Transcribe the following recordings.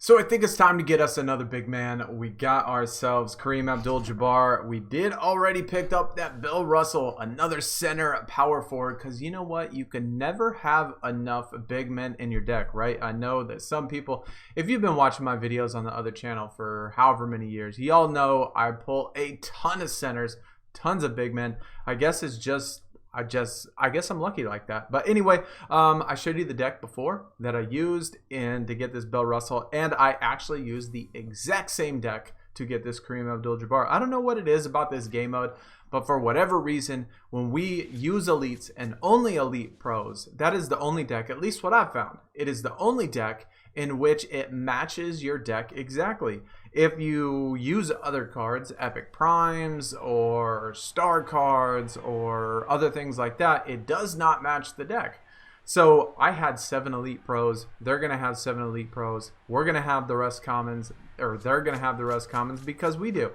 So I think it's time to get us another big man. We got ourselves Kareem Abdul-Jabbar. We did already pick up that Bill Russell, another center power forward, because you know what? You can never have enough big men in your deck, right? I know that some people, if you've been watching my videos on the other channel for however many years, y'all know I pull a ton of centers, tons of big men. I guess it's just I guess I'm lucky like that. But anyway, I showed you the deck before that I used to get this Bill Russell, and I actually used the exact same deck to get this Kareem Abdul-Jabbar. I don't know what it is about this game mode, but for whatever reason, when we use elites and only elite pros, that is the only deck, at least what I've found. It is the only deck in which it matches your deck exactly. If you use other cards, epic primes or star cards or other things like that, it does not match the deck. So I had 7 elite pros. They're going to have 7 elite pros. We're going to have the rest commons, or they're going to have the rest commons because we do.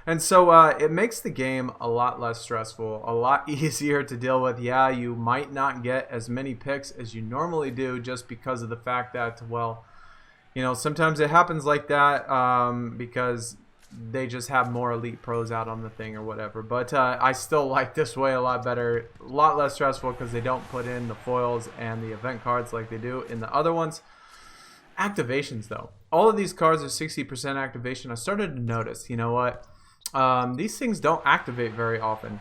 And so it makes the game a lot less stressful, a lot easier to deal with. Yeah, you might not get as many picks as you normally do just because of the fact that, well, you know, sometimes it happens like that because they just have more elite pros out on the thing or whatever. But I still like this way a lot better, a lot less stressful because they don't put in the foils and the event cards like they do in the other ones. Activations, though. All of these cards are 60% activation. I started to notice, you know what? These things don't activate very often.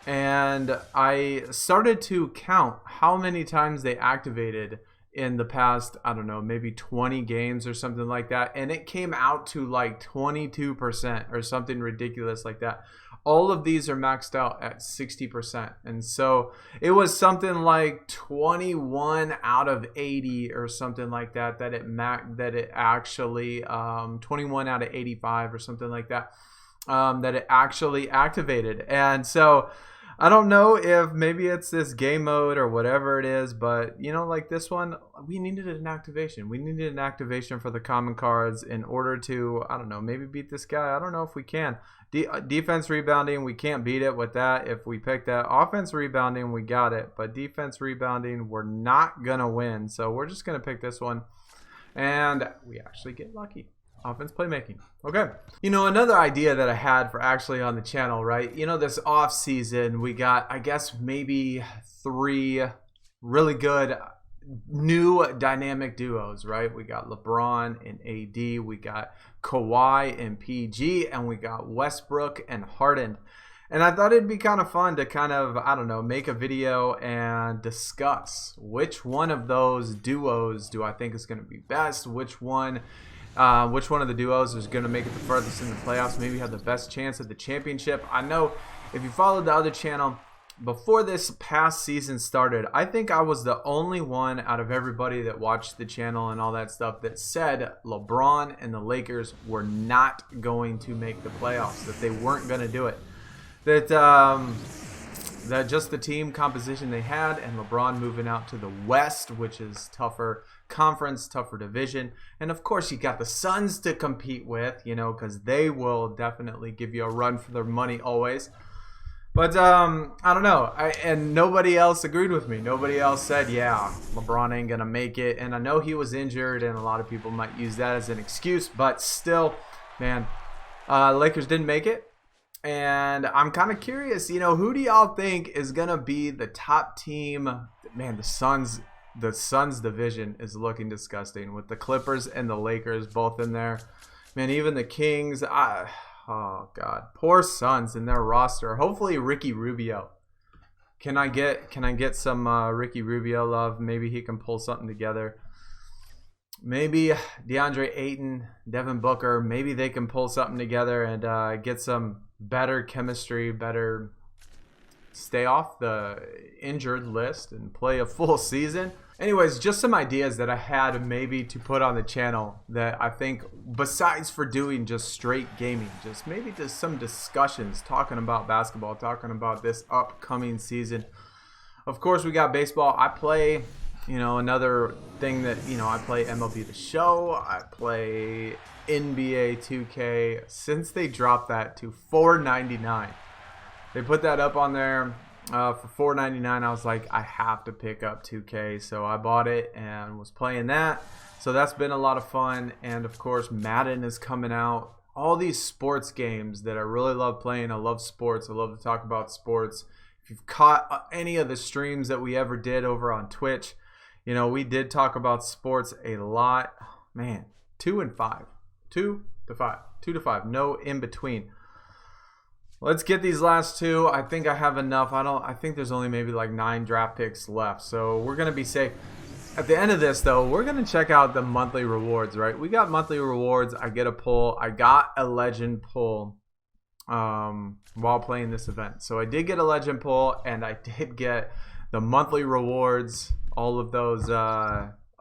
And I started to count how many times they activated in the past, I don't know, maybe 20 games or something like that, and it came out to like 22% or something ridiculous like that. All of these are maxed out at 60%, and so it was something like 21 out of 80 or something like that that it actually 21 out of 85 or something like that that it actually activated. And so I don't know if maybe it's this game mode or whatever it is, but you know, like this one, we needed an activation. We needed an activation for the common cards in order to, I don't know, maybe beat this guy. I don't know if we can. Defense rebounding, we can't beat it with that if we pick that. Offense rebounding, we got it, but defense rebounding, we're not gonna win. So we're just gonna pick this one, and we actually get lucky. Offense playmaking. Okay. You know, another idea that I had for actually on the channel, right? You know, this off season, we got, I guess, maybe 3 really good new dynamic duos, right? We got LeBron and AD, we got Kawhi and PG, and we got Westbrook and Harden. And I thought it'd be kind of fun to kind of, I don't know, make a video and discuss which one of those duos do I think is going to be best, which one of the duos is going to make it the furthest in the playoffs, maybe have the best chance at the championship. I know if you followed the other channel, before this past season started, I think I was the only one out of everybody that watched the channel and all that stuff that said LeBron and the Lakers were not going to make the playoffs, that they weren't going to do it. That just the team composition they had, and LeBron moving out to the West, which is tougher conference, tougher division, and of course you got the Suns to compete with, you know, because they will definitely give you a run for their money always. But I don't know, and nobody else agreed with me. Nobody else said, yeah, LeBron ain't gonna make it. And I know he was injured, and a lot of people might use that as an excuse, but still, man, Lakers didn't make it. And I'm kind of curious, you know, who do y'all think is gonna be the top team? Man, the Suns division is looking disgusting with the Clippers and the Lakers both in there. Man, even the Kings. Oh God, poor Suns in their roster. Hopefully Ricky Rubio. Can I get some Ricky Rubio love? Maybe he can pull something together. Maybe DeAndre Ayton, Devin Booker. Maybe they can pull something together and get some better chemistry, better stay off the injured list and play a full season. Anyways, just some ideas that I had maybe to put on the channel that I think, besides for doing just straight gaming, just maybe just some discussions talking about basketball, talking about this upcoming season. Of course, we got baseball. I play, you know, another thing that, you know, I play MLB The Show. I play NBA 2K since they dropped that to $4.99. They put that up on there. for $4.99. I was like, I have to pick up 2K, so I bought it and was playing that. So that's been a lot of fun. And of course, Madden is coming out. All these sports games that I really love playing. I love sports. I love to talk about sports. If you've caught any of the streams that we ever did over on Twitch, you know, we did talk about sports a lot. Man, 2 and 5. 2 to 5. 2 to 5. No in between. Let's get these last two. I think I have enough. I think there's only maybe like 9 draft picks left. So we're going to be safe. At the end of this, though, we're going to check out the monthly rewards, right? We got monthly rewards. I get a pull. I got a legend pull while playing this event. So I did get a legend pull, and I did get the monthly rewards, all of those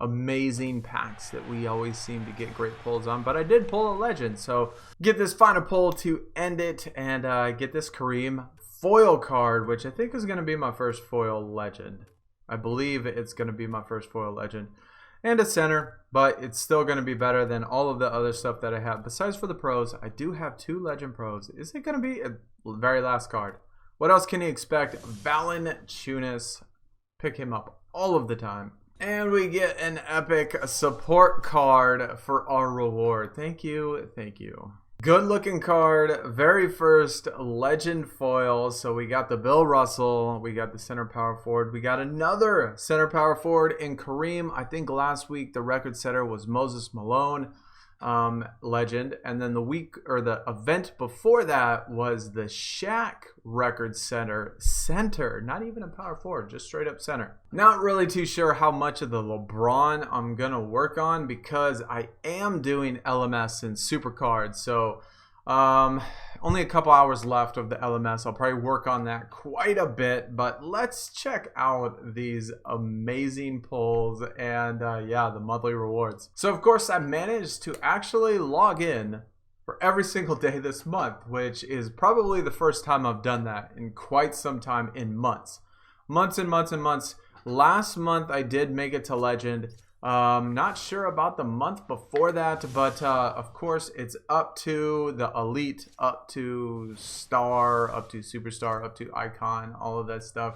amazing packs that we always seem to get great pulls on. But I did pull a legend. So get this final pull to end it and get this Kareem foil card, which I think is going to be my first foil legend. I believe it's going to be my first foil legend. And a center, but it's still going to be better than all of the other stuff that I have. Besides for the pros, I do have 2 legend pros. Is it going to be a very last card? What else can you expect? Valanciunas. Pick him up all of the time. And we get an epic support card for our reward. Thank you. Thank you. Good looking card. Very first legend foil. So we got the Bill Russell. We got the center power forward. We got another center power forward in Kareem. I think last week the record setter was Moses Malone, legend. And then the week or the event before that was the Shaq record center, not even a power forward, just straight up center. Not really too sure how much of the LeBron I'm gonna work on because I am doing LMS and super cards. So only a couple hours left of the LMS. I'll probably work on that quite a bit, but let's check out these amazing pulls and yeah, the monthly rewards. So of course I managed to actually log in for every single day this month, which is probably the first time I've done that in quite some time, in months and months and months. Last month I did make it to legend. Not sure about the month before that, but of course it's up to the elite, up to star, up to superstar, up to icon, all of that stuff.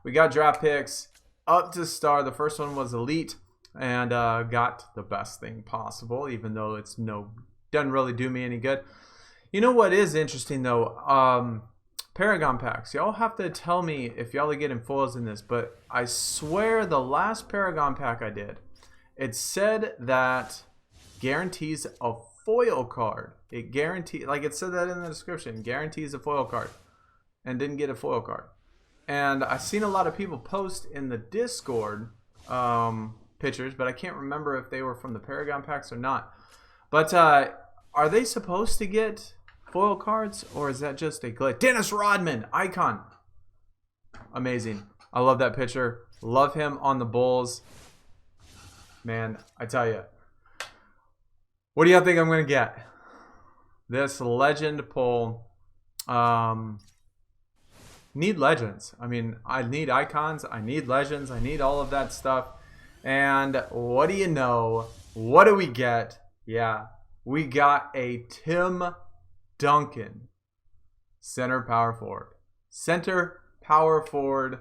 We got draft picks up to star. The first one was elite and got the best thing possible, even though it's doesn't really do me any good. You know what is interesting though? Paragon packs. Y'all have to tell me if y'all are getting foils in this, but I swear the last Paragon pack I did, it said that guarantees a foil card. It guaranteed, like it said that in the description, guarantees a foil card, and didn't get a foil card. And I've seen a lot of people post in the Discord pictures, but I can't remember if they were from the Paragon packs or not. But are they supposed to get foil cards, or is that just a glitch? Dennis Rodman, icon. Amazing. I love that picture. Love him on the Bulls. Man, I tell you. What do y'all think I'm going to get? This legend pull. Need legends. I mean, I need icons. I need legends. I need all of that stuff. And what do you know? What do we get? Yeah, we got a Tim Duncan, center power forward. Center power forward,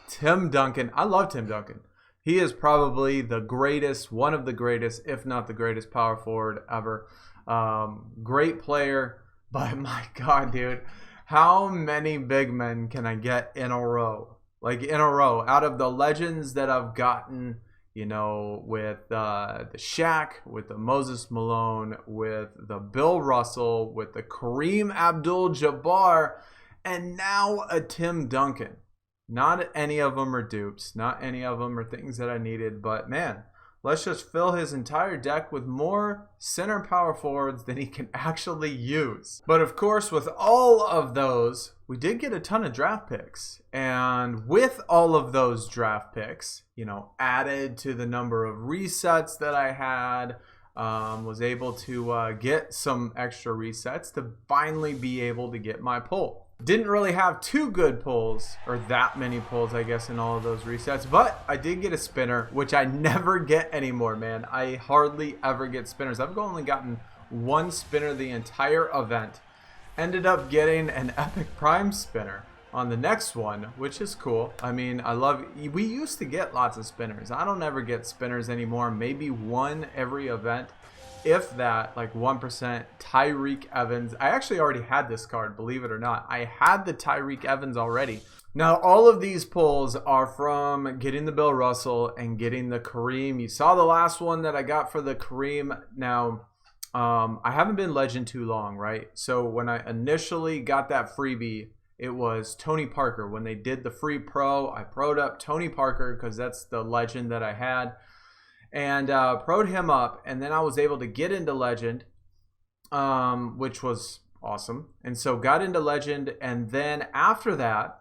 Tim Duncan. I love Tim Duncan. He is probably the greatest, one of the greatest, if not the greatest power forward ever. Great player, but my God, dude, how many big men can I get in a row? Like in a row, out of the legends that I've gotten, you know, with the Shaq, with the Moses Malone, with the Bill Russell, with the Kareem Abdul-Jabbar, and now a Tim Duncan. Not any of them are dupes. Not any of them are things that I needed. But man, let's just fill his entire deck with more center power forwards than he can actually use. But of course, with all of those, we did get a ton of draft picks. And with all of those draft picks, you know, added to the number of resets that I had, was able to get some extra resets to finally be able to get my pull. Didn't really have too good pulls, or that many pulls, I guess, in all of those resets. But I did get a spinner, which I never get anymore, man. I hardly ever get spinners. I've only gotten one spinner the entire event. Ended up getting an Epic Prime spinner on the next one, which is cool. I mean, we used to get lots of spinners. I don't ever get spinners anymore. Maybe one every event, if that, like 1%. Tyreek Evans. I actually already had this card, believe it or not. I had the Tyreek Evans already. Now, all of these pulls are from getting the Bill Russell and getting the Kareem. You saw the last one that I got for the Kareem. Now, I haven't been Legend too long, right? So when I initially got that freebie, it was Tony Parker. When they did the free pro, I pro'd up Tony Parker because that's the Legend that I had. And pro'd him up, and then I was able to get into Legend, which was awesome. And so got into Legend, and then after that,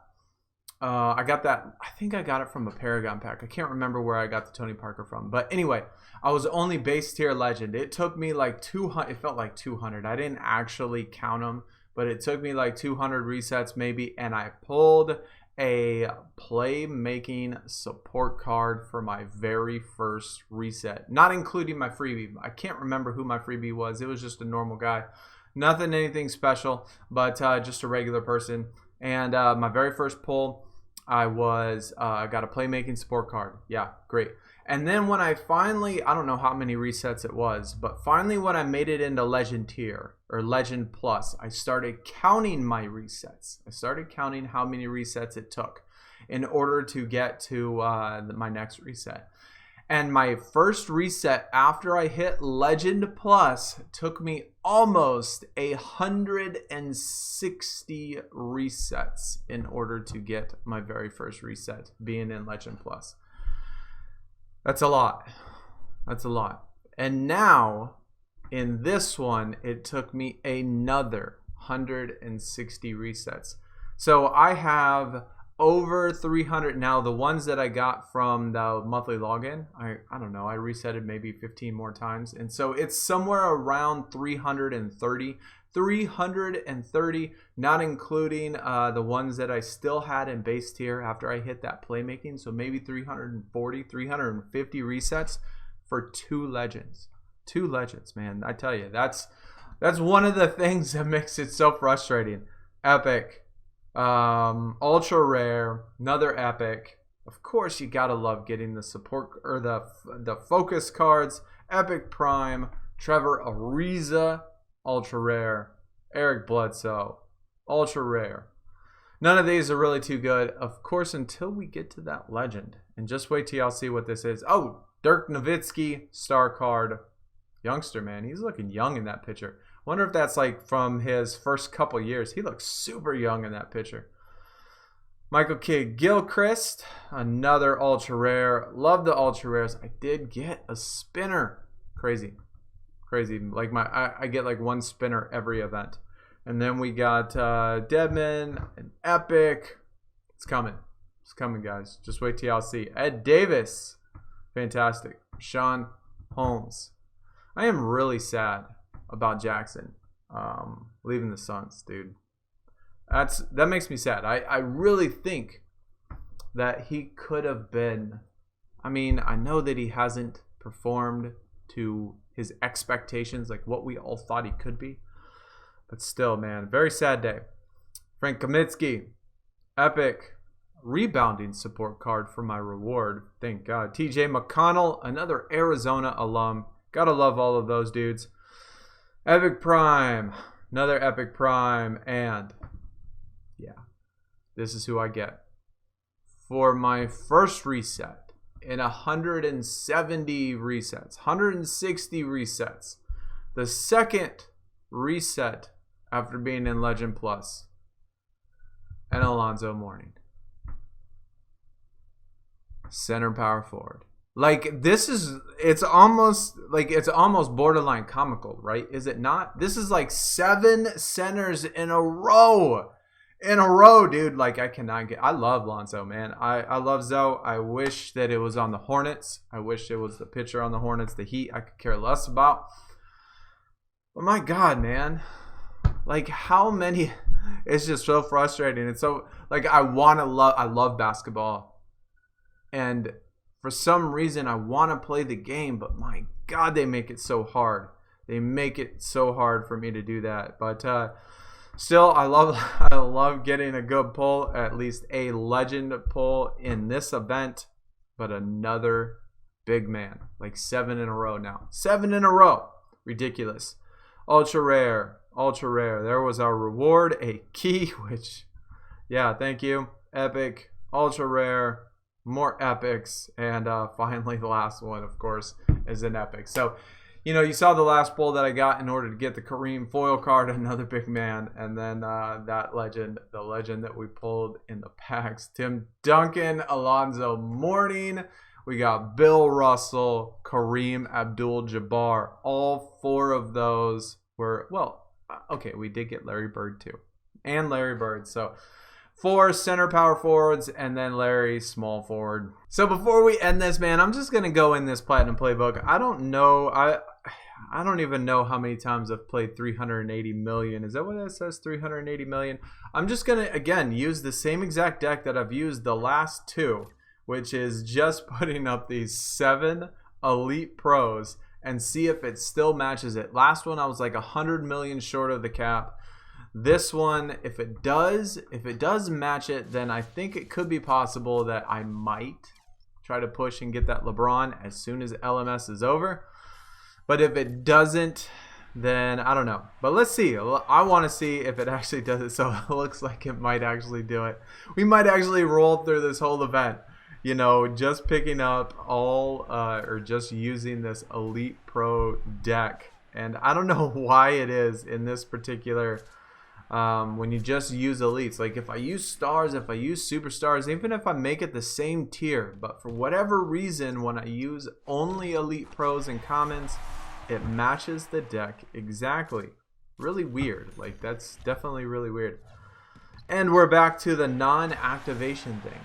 I got that, I think I got it from a Paragon pack. I can't remember where I got the Tony Parker from. But anyway, I was only base tier Legend. It took me like 200, it felt like 200. I didn't actually count them, but it took me like 200 resets maybe, and I pulled a playmaking support card for my very first reset, not including my freebie. I can't remember who my freebie was. It was just a normal guy. Nothing, anything special, but just a regular person. And my very first pull, I got a playmaking support card. Yeah, great. And then when I finally, I don't know how many resets it was, but finally when I made it into Legend tier or Legend Plus, I started counting my resets. I started counting how many resets it took in order to get to my next reset. And my first reset after I hit Legend Plus took me almost 160 resets in order to get my very first reset, being in Legend Plus. That's a lot. That's a lot. And now, in this one, it took me another 160 resets. So I have over 300 now. The ones that I got from the monthly login, I don't know, I resetted maybe 15 more times, and so it's somewhere around 330, not including the ones that I still had in base tier after I hit that playmaking. So maybe 340, 350 resets for two legends. Man, I tell you, that's one of the things that makes it so frustrating. Epic, ultra rare, another epic. Of course, you gotta love getting the support or the focus cards. Epic Prime, Trevor Ariza, ultra rare. Eric Bledsoe, ultra rare. None of these are really too good, of course, until we get to that Legend. And just wait till y'all see what this is. Oh, Dirk Nowitzki, star card. Youngster, man. He's looking young in that picture. Wonder if that's like from his first couple years. He looks super young in that picture. Michael Kidd Gilchrist, another ultra rare. Love the ultra rares. I did get a spinner. Crazy. Like I get like one spinner every event. And then we got Deadman, an epic. It's coming, guys. Just wait till y'all see. Ed Davis, fantastic. Sean Holmes. I am really sad about Jackson leaving the Suns, dude. That makes me sad. I really think that he could have been. I mean, I know that he hasn't performed to his expectations, like what we all thought he could be. But still, man, very sad day. Frank Kaminsky, epic rebounding support card for my reward. Thank God. TJ McConnell, another Arizona alum. Gotta love all of those dudes. Epic Prime, another Epic Prime. And yeah, this is who I get for my first reset. In 170 resets, 160 resets. The second reset after being in Legend Plus. And Alonzo Mourning. Center power forward. Like this is, it's almost borderline comical, right? Is it not? This is like 7 centers in a row. Dude. Like I cannot get. I love Lonzo, man. I love Zoe. I wish that it was on the Hornets. I wish it was the pitcher on the Hornets. The Heat, I could care less about. But my God, man, like how many? It's just so frustrating. It's so like I love basketball, and for some reason I want to play the game, but my God, they make it so hard. They make it so hard for me to do that. But Still, I love getting a good pull, at least a legend pull in this event, but another big man, like 7 in a row now. 7 in a row. Ridiculous. Ultra rare. Ultra rare. There was our reward, a key, which, yeah, thank you. Epic. Ultra rare. More epics. And finally, the last one, of course, is an epic. So, you know, you saw the last pull that I got in order to get the Kareem foil card, another big man. And then that legend, the legend that we pulled in the packs. Tim Duncan, Alonzo Mourning. We got Bill Russell, Kareem Abdul-Jabbar. All 4 of those were, well, okay, we did get Larry Bird too. And Larry Bird. So 4 center power forwards, and then Larry small forward. So before we end this, man, I'm just going to go in this Platinum Playbook. I don't know. I don't even know how many times I've played 380 million. Is that what it says? 380 million? I'm just going to, again, use the same exact deck that I've used the last 2, which is just putting up these 7 Elite Pros and see if it still matches it. Last one, I was like 100 million short of the cap. This one, if it does match it, then I think it could be possible that I might try to push and get that LeBron as soon as LMS is over. But if it doesn't, then I don't know. But let's see. I want to see if it actually does it. So it looks like it might actually do it. We might actually roll through this whole event, you know, just picking up all or just using this Elite Pro deck. And I don't know why it is in this particular when you just use elites. Like if I use stars, if I use superstars, even if I make it the same tier, but for whatever reason when I use only Elite Pros and commons, it matches the deck exactly. Really weird. Like that's definitely really weird. And we're back to the non-activation thing.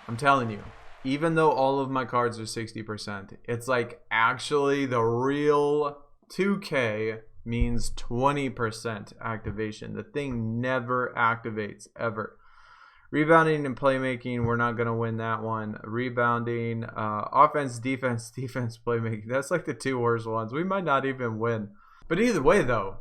I'm telling you, even though all of my cards are 60%, it's like actually the real 2K means 20% activation. The thing never activates ever. Rebounding and playmaking, we're not going to win that one. Rebounding, offense, defense, playmaking. That's like the 2 worst ones. We might not even win. But either way, though,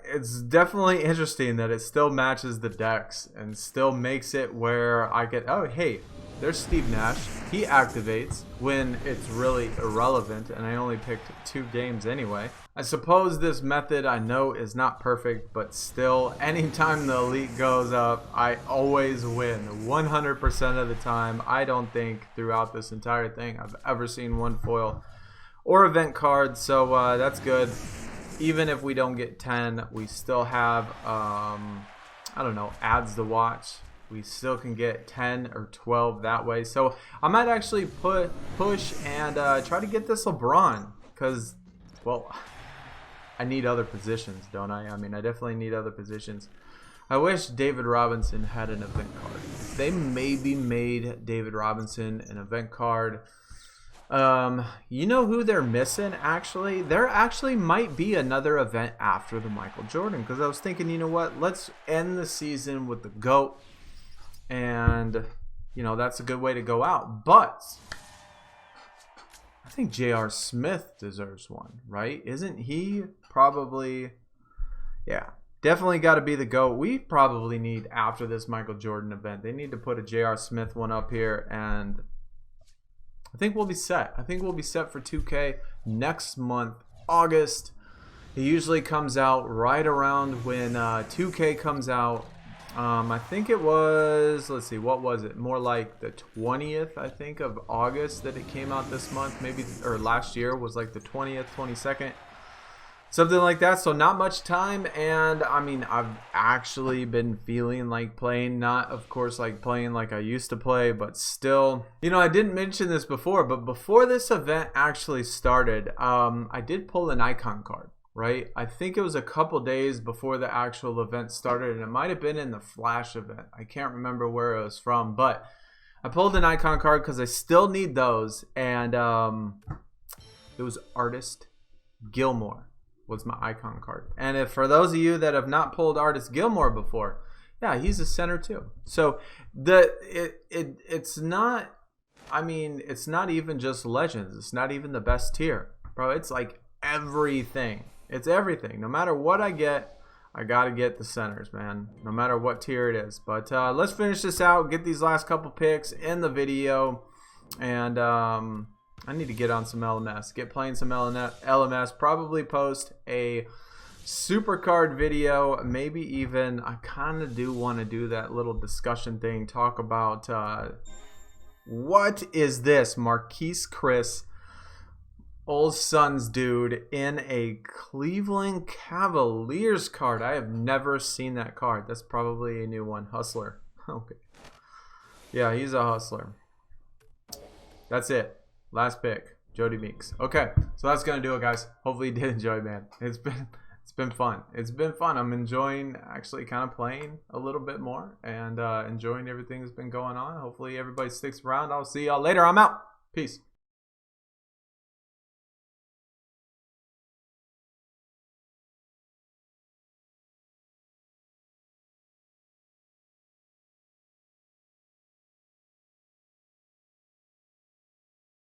it's definitely interesting that it still matches the decks and still makes it where I get, oh, hey, there's Steve Nash. He activates when it's really irrelevant, and I only picked 2 games anyway. I suppose this method I know is not perfect, but still, anytime the Elite goes up, I always win 100% of the time. I don't think throughout this entire thing I've ever seen one foil or event card, so that's good. Even if we don't get 10, we still have, I don't know, ads to watch. We still can get 10 or 12 that way. So I might actually push and try to get this LeBron because, well, I need other positions, don't I? I mean, I definitely need other positions. I wish David Robinson had an event card. If they maybe made David Robinson an event card, you know who they're missing actually? There actually might be another event after the Michael Jordan, because I was thinking, you know what? Let's end the season with the GOAT. And, you know, that's a good way to go out. But I think J.R. Smith deserves one, right? Isn't he probably, yeah, definitely got to be the GOAT. We probably need, after this Michael Jordan event, they need to put a J.R. Smith one up here. And I think we'll be set. I think we'll be set for 2K next month, August. It usually comes out right around when 2K comes out. I think it was, let's see, what was it? More like the 20th, I think, of August that it came out this month. Maybe, or last year was like the 20th, 22nd. Something like that. So not much time. And, I mean, I've actually been feeling like playing. Not, of course, like playing like I used to play. But still, you know, I didn't mention this before. But before this event actually started, I did pull an icon card. Right, I think it was a couple days before the actual event started, and it might have been in the Flash event. I can't remember where it was from, but I pulled an icon card because I still need those, and it was Artist Gilmore was my icon card. And if for those of you that have not pulled Artist Gilmore before, yeah, he's a center too. So it's not, I mean, it's not even just Legends. It's not even the best tier, bro. It's like everything. It's everything. No matter what I get, I gotta get the centers, man, no matter what tier it is. But let's finish this out, get these last couple picks in the video, and I need to get on some LMS, get playing some LMS, probably post a super card video, maybe even, I kind of do want to do that little discussion thing, talk about what is this Marquise Chris Old Sons dude in a Cleveland Cavaliers card. I have never seen that card. That's probably a new one. Hustler. Okay. Yeah, he's a hustler. That's it. Last pick. Jody Meeks. Okay, so that's gonna do it, guys. Hopefully you did enjoy, man. It's been fun. It's been fun. I'm enjoying actually kind of playing a little bit more and enjoying everything that's been going on. Hopefully everybody sticks around. I'll see y'all later. I'm out. Peace.